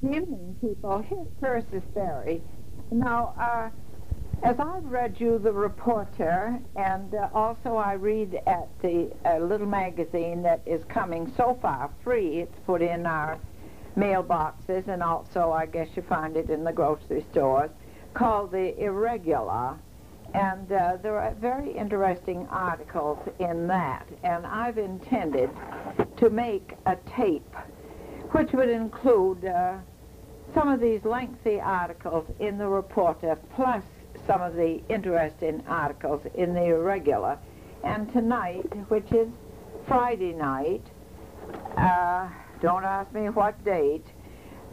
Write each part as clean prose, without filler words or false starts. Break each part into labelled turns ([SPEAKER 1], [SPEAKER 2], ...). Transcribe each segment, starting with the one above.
[SPEAKER 1] Good evening, people. Here's Persis Berry. Now, as I've read you the reporter, and also I read at the little magazine that is coming so far free. It's put in our mailboxes, and also I guess you find it in the grocery stores, called the Irregular. And there are very interesting articles in that. And I've intended to make a tape which would include some of these lengthy articles in the reporter, plus some of the interesting articles in the Irregular. And tonight, which is Friday night, don't ask me what date,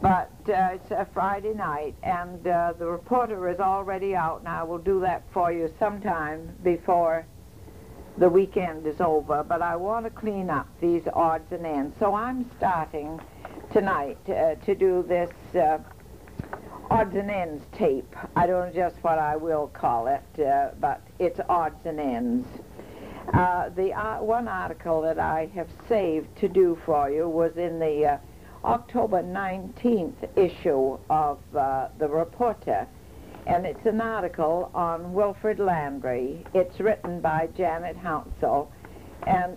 [SPEAKER 1] but it's a Friday night, and the reporter is already out, and I will do that for you sometime before the weekend is over. But I want to clean up these odds and ends, so I'm starting tonight to do this odds and ends tape. I don't know just what I will call it, but it's odds and ends. The one article that I have saved to do for you was in the October 19th issue of the Reporter, and it's an article on Wilfrid Landry. It's written by Janet Hounsell, and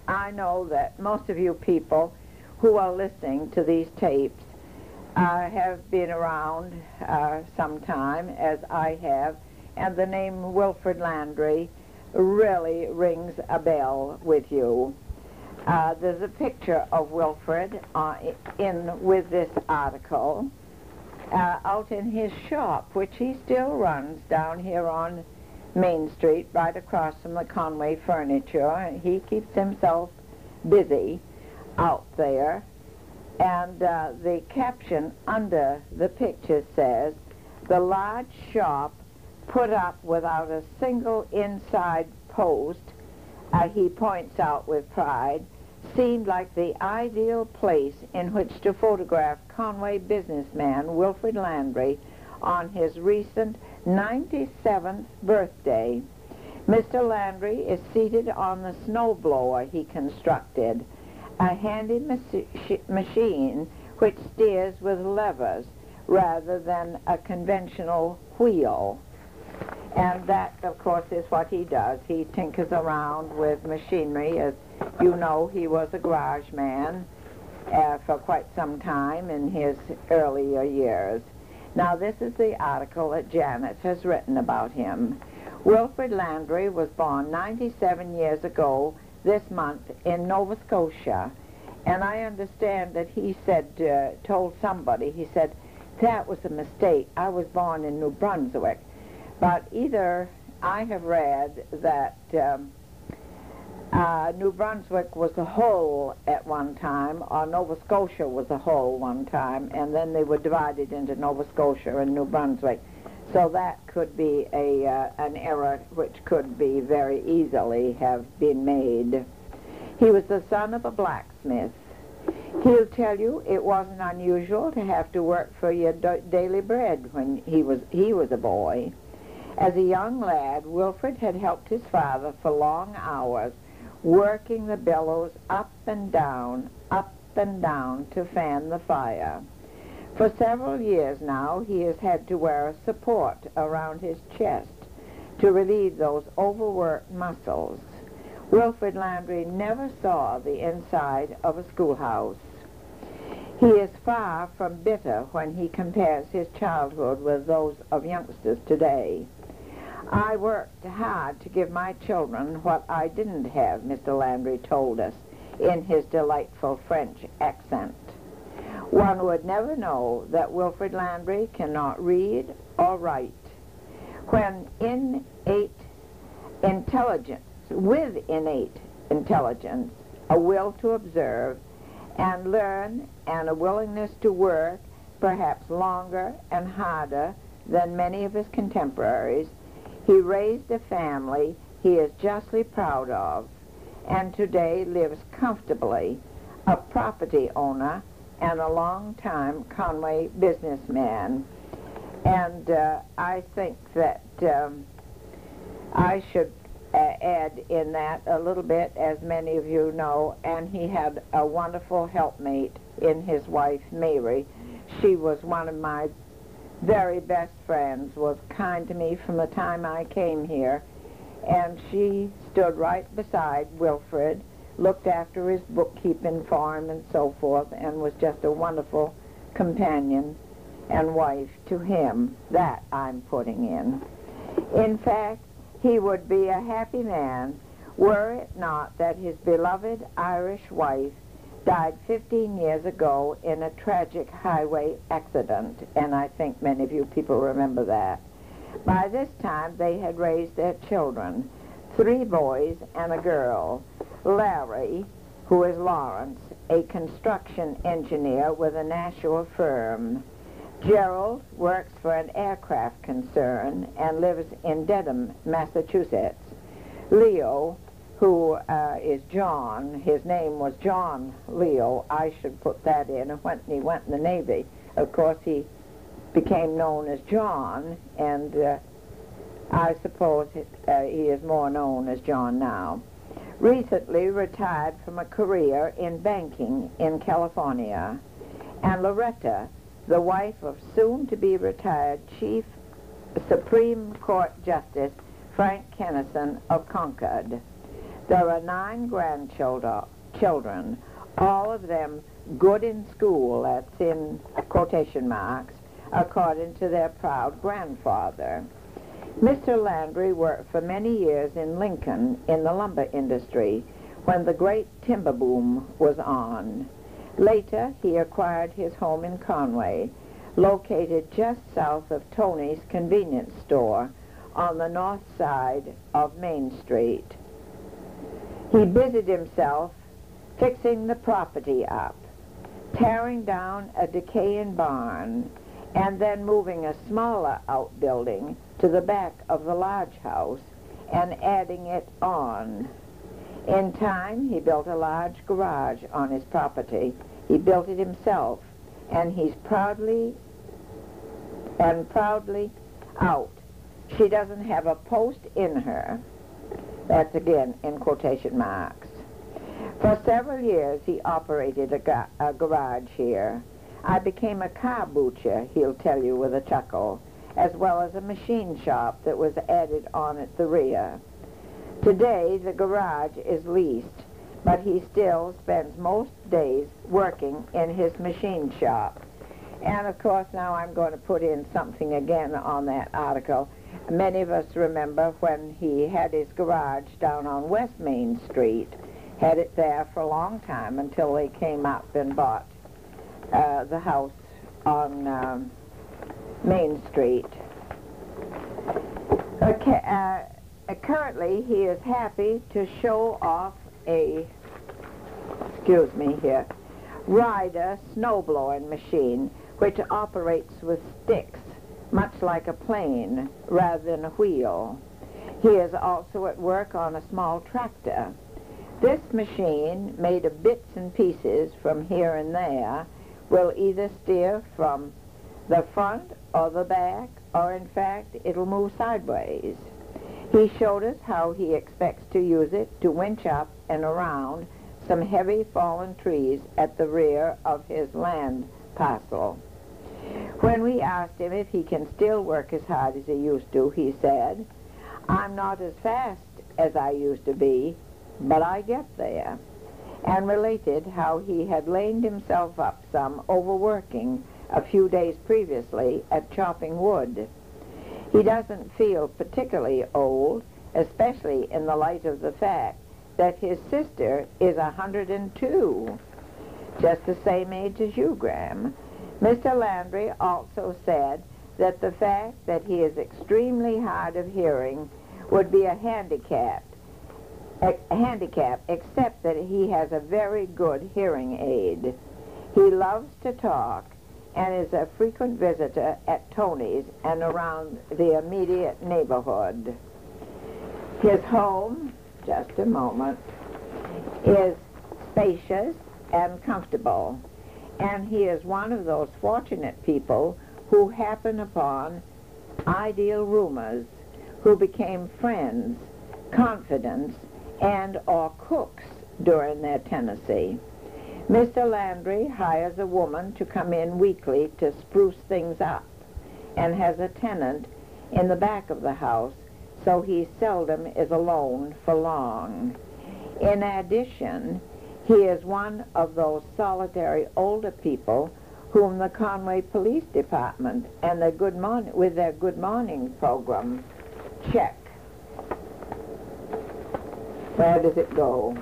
[SPEAKER 1] I know that most of you people who are listening to these tapes have been around sometime, as I have, and the name Wilfrid Landry really rings a bell with you. There's a picture of Wilfrid with this article out in his shop, which he still runs down here on Main Street, right across from the Conway Furniture. He keeps himself busy out there. And the caption under the picture says, "The large shop put up without a single inside post," he points out with pride, "seemed like the ideal place in which to photograph Conway businessman Wilfrid Landry on his recent 97th birthday. Mr. Landry is seated on the snowblower he constructed, a handy machine which steers with levers rather than a conventional wheel." And that, of course, is what he does. He tinkers around with machinery. As you know, he was a garage man for quite some time in his earlier years. Now, this is the article that Janet has written about him. Wilfrid Landry was born 97 years ago this month in Nova Scotia, and I understand that he said, told somebody, he said, "That was a mistake. I was born in New Brunswick." But either I have read that New Brunswick was a whole at one time, or Nova Scotia was a whole one time, and then they were divided into Nova Scotia and New Brunswick. So that could be an error which could be very easily have been made. He was the son of a blacksmith. He'll tell you it wasn't unusual to have to work for your daily bread when he was a boy. As a young lad, Wilfrid had helped his father for long hours, working the bellows up and down to fan the fire. For several years now, he has had to wear a support around his chest to relieve those overworked muscles. Wilfrid Landry never saw the inside of a schoolhouse. He is far from bitter when he compares his childhood with those of youngsters today. "I worked hard to give my children what I didn't have," Mr. Landry told us in his delightful French accent. One would never know that Wilfrid Landry cannot read or write. With innate intelligence, a will to observe and learn, and a willingness to work perhaps longer and harder than many of his contemporaries, he raised a family he is justly proud of, and today lives comfortably, a property owner and a long-time Conway businessman. And I think that I should add in that a little bit, as many of you know, and he had a wonderful helpmate in his wife, Mary. she was one of my very best friends, was kind to me from the time I came here, and she stood right beside Wilfred, looked after his bookkeeping for him and so forth, and was just a wonderful companion and wife to him. That I'm putting in. In fact, he would be a happy man were it not that his beloved Irish wife died 15 years ago in a tragic highway accident, and I think many of you people remember that. By this time, they had raised their children, 3 boys and a girl. Larry, who is Lawrence, a construction engineer with a Nashua firm. Gerald works for an aircraft concern and lives in Dedham, Massachusetts. Leo, who is John, his name was John Leo, I should put that in, and when he went in the Navy, of course he became known as John, and I suppose he is more known as John now. Recently retired from a career in banking in California. And Loretta, the wife of soon-to-be retired Chief Supreme Court Justice Frank Kennison of Concord. There are 9 grandchildren, all of them good in school, that's in quotation marks, according to their proud grandfather. Mr. Landry worked for many years in Lincoln in the lumber industry when the great timber boom was on. Later, he acquired his home in Conway, located just south of Tony's convenience store on the north side of Main Street. He busied himself fixing the property up, tearing down a decaying barn, and then moving a smaller outbuilding to the back of the large house and adding it on. In time, he built a large garage on his property. He built it himself, and he's proudly out. She doesn't have a post in her. That's again in quotation marks. For several years, he operated a garage here. I became a car butcher, he'll tell you with a chuckle, as well as a machine shop that was added on at the rear. Today, the garage is leased, but he still spends most days working in his machine shop. And of course, now I'm going to put in something again on that article. Many of us remember when he had his garage down on West Main Street, had it there for a long time until they came up and bought the house on Main Street. Okay, currently, he is happy to show off a, Ryder snowblowing machine, which operates with sticks, much like a plane, rather than a wheel. He is also at work on a small tractor. This machine, made of bits and pieces from here and there, will either steer from the front or the back, or in fact, it'll move sideways. He showed us how he expects to use it to winch up and around some heavy fallen trees at the rear of his land parcel. When we asked him if he can still work as hard as he used to, he said, "I'm not as fast as I used to be, but I get there," and related how he had lamed himself up some overworking a few days previously at chopping wood. He doesn't feel particularly old, especially in the light of the fact that his sister is 102, just the same age as you, Graham. Mr. Landry also said that the fact that he is extremely hard of hearing would be a handicap, except that he has a very good hearing aid. He loves to talk and is a frequent visitor at Tony's and around the immediate neighborhood. His home, just a moment, is spacious and comfortable, and he is one of those fortunate people who happen upon ideal roomers, who became friends, confidants, and or cooks during their tenancy. Mr. Landry hires a woman to come in weekly to spruce things up and has a tenant in the back of the house, so he seldom is alone for long. In addition, he is one of those solitary older people whom the Conway Police Department and their with their Good Morning program check. Where does it go?